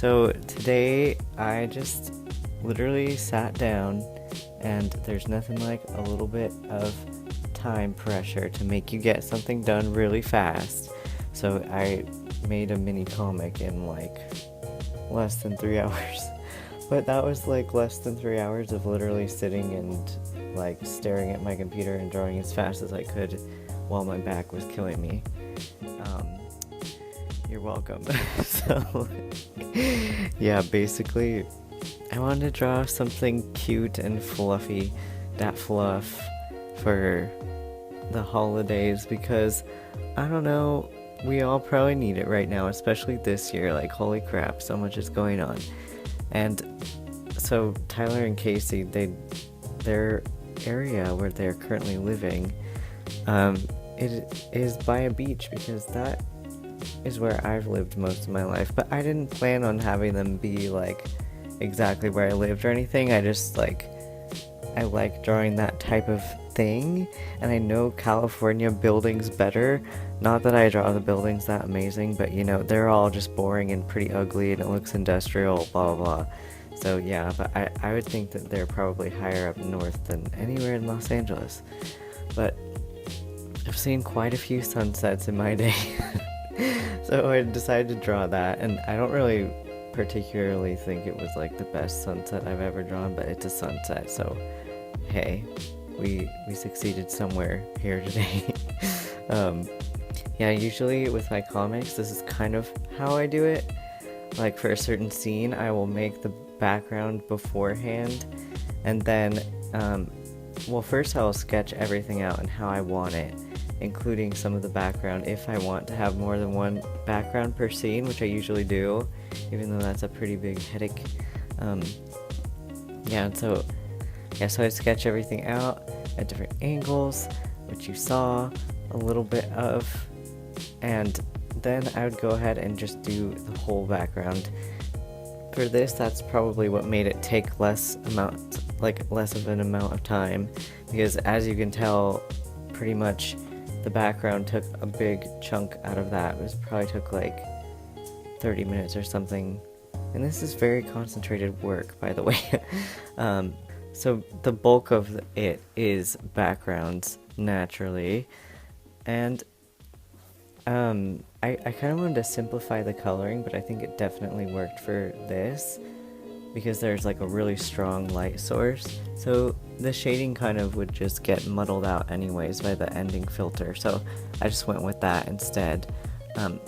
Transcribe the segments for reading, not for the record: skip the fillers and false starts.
So today I just literally sat down, and there's nothing like a little bit of time pressure to make you get something done really fast. So I made a mini comic in like less than 3 hours. But that was like less than 3 hours of literally sitting and like staring at my computer and drawing as fast as I could while my back was killing me. You're welcome. So, yeah, basically, I wanted to draw something cute and fluffy, that fluff, for the holidays, because, I don't know, we all probably need it right now, especially this year. Like, holy crap, so much is going on. And so Tyler and Casey, their area where they're currently living, it is by a beach, because that is where I've lived most of my life. But I didn't plan on having them be like exactly where I lived or anything. I just I like drawing that type of thing, and I know California buildings better. Not that I draw the buildings that amazing, but you know, they're all just boring and pretty ugly, and it looks industrial, blah blah blah. So yeah, but I would think that they're probably higher up north than anywhere in Los Angeles. But I've seen quite a few sunsets in my day. So I decided to draw that, and I don't really particularly think it was like the best sunset I've ever drawn, but it's a sunset, so hey, we succeeded somewhere here today. Yeah, usually with my comics, this is kind of how I do it. Like for a certain scene, I will make the background beforehand, and then, well, first I'll sketch everything out and how I want it, including some of the background if I want to have more than one background per scene, which I usually do, even though that's a pretty big headache. So I sketch everything out at different angles, which you saw a little bit of, and then I would go ahead and just do the whole background. For this, that's probably what made it take less of an amount of time, because as you can tell, pretty much the background took a big chunk out of that. It probably took like 30 minutes or something. And this is very concentrated work, by the way. So the bulk of it is backgrounds, naturally. And I kind of wanted to simplify the coloring, but I think it definitely worked for this, because there's like a really strong light source, so the shading kind of would just get muddled out anyways by the ending filter, so I just went with that instead. And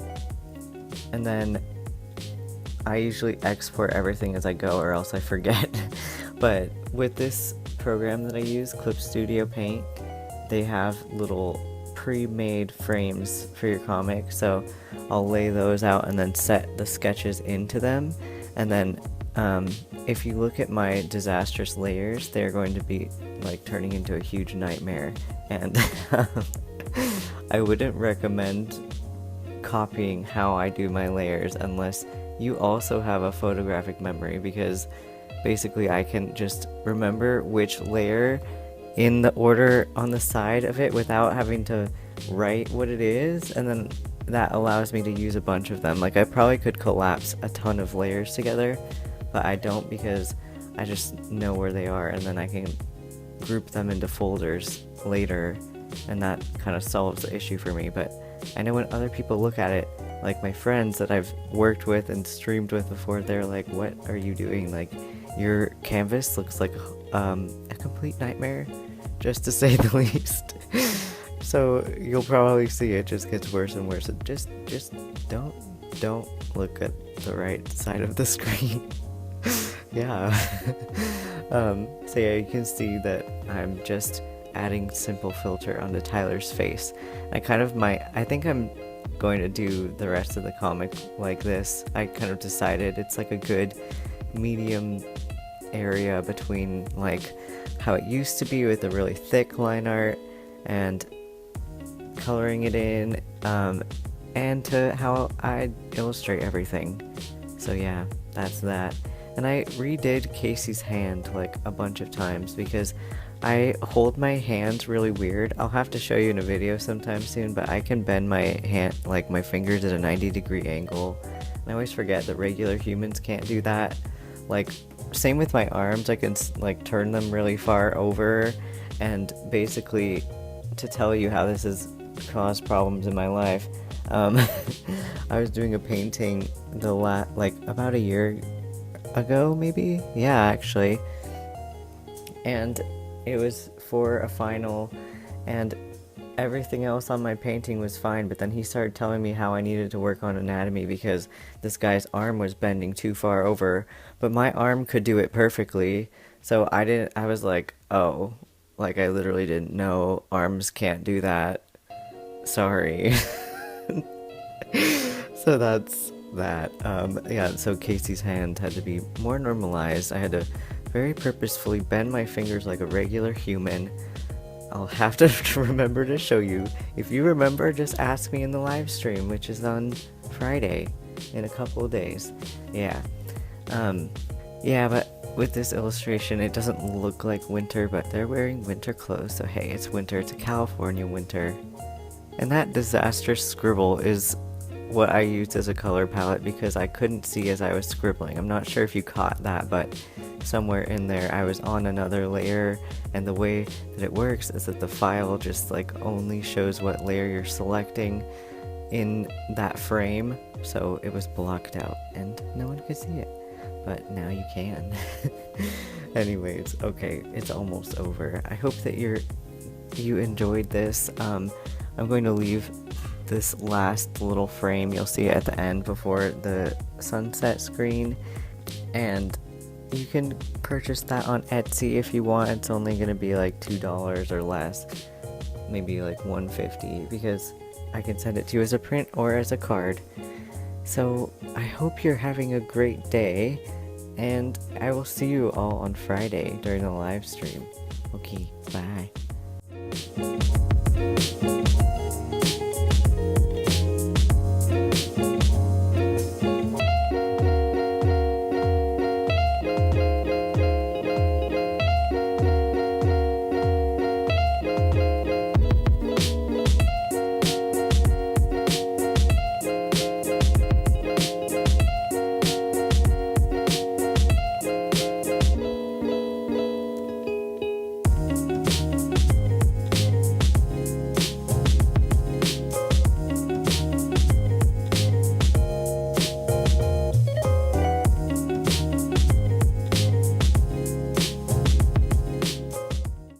then I usually export everything as I go, or else I forget. But with this program that I use, Clip Studio Paint, they have little pre-made frames for your comic, so I'll lay those out and then set the sketches into them, and then if you look at my disastrous layers, they're going to be like turning into a huge nightmare, and I wouldn't recommend copying how I do my layers unless you also have a photographic memory, because basically I can just remember which layer in the order on the side of it without having to write what it is, and then that allows me to use a bunch of them. Like I probably could collapse a ton of layers together, but I don't, because I just know where they are, and then I can group them into folders later, and that kind of solves the issue for me. But I know when other people look at it, like my friends that I've worked with and streamed with before, they're like, what are you doing? Like, your canvas looks like a complete nightmare, just to say the least. So you'll probably see it just gets worse and worse. Just don't look at the right side of the screen. Yeah. So yeah, you can see that I'm just adding simple filter onto Tyler's face. I think I'm going to do the rest of the comic like this. I kind of decided it's like a good medium area between like how it used to be with the really thick line art and coloring it in, and to how I illustrate everything. So yeah, that's that. And I redid Casey's hand like a bunch of times because I hold my hands really weird. I'll have to show you in a video sometime soon, but I can bend my hand, like my fingers at a 90-degree angle. And I always forget that regular humans can't do that. Like, same with my arms, I can like turn them really far over, and basically, to tell you how this has caused problems in my life, I was doing a painting like about a year ago, maybe? Yeah, actually. And it was for a final, and everything else on my painting was fine, but then he started telling me how I needed to work on anatomy because this guy's arm was bending too far over, but my arm could do it perfectly. So I was like, oh, like I literally didn't know arms can't do that. Sorry. So that's that. Yeah, so Casey's hand had to be more normalized. I had to very purposefully bend my fingers like a regular human. I'll have to remember to show you. If you remember, just ask me in the live stream, which is on Friday in a couple of days. Yeah. Yeah, but with this illustration, it doesn't look like winter, but they're wearing winter clothes, so hey, it's winter. It's a California winter. And that disastrous scribble is what I used as a color palette because I couldn't see as I was scribbling. I'm not sure if you caught that, but somewhere in there I was on another layer, and the way that it works is that the file just like only shows what layer you're selecting in that frame, so it was blocked out and no one could see it, but now you can. Anyways, okay, it's almost over. I hope that you enjoyed this. I'm going to leave this last little frame, you'll see it at the end before the sunset screen, and you can purchase that on Etsy if you want. It's only going to be like $2 or less, maybe like $1.50, because I can send it to you as a print or as a card. So I hope you're having a great day, and I will see you all on Friday during the live stream. Okay, bye.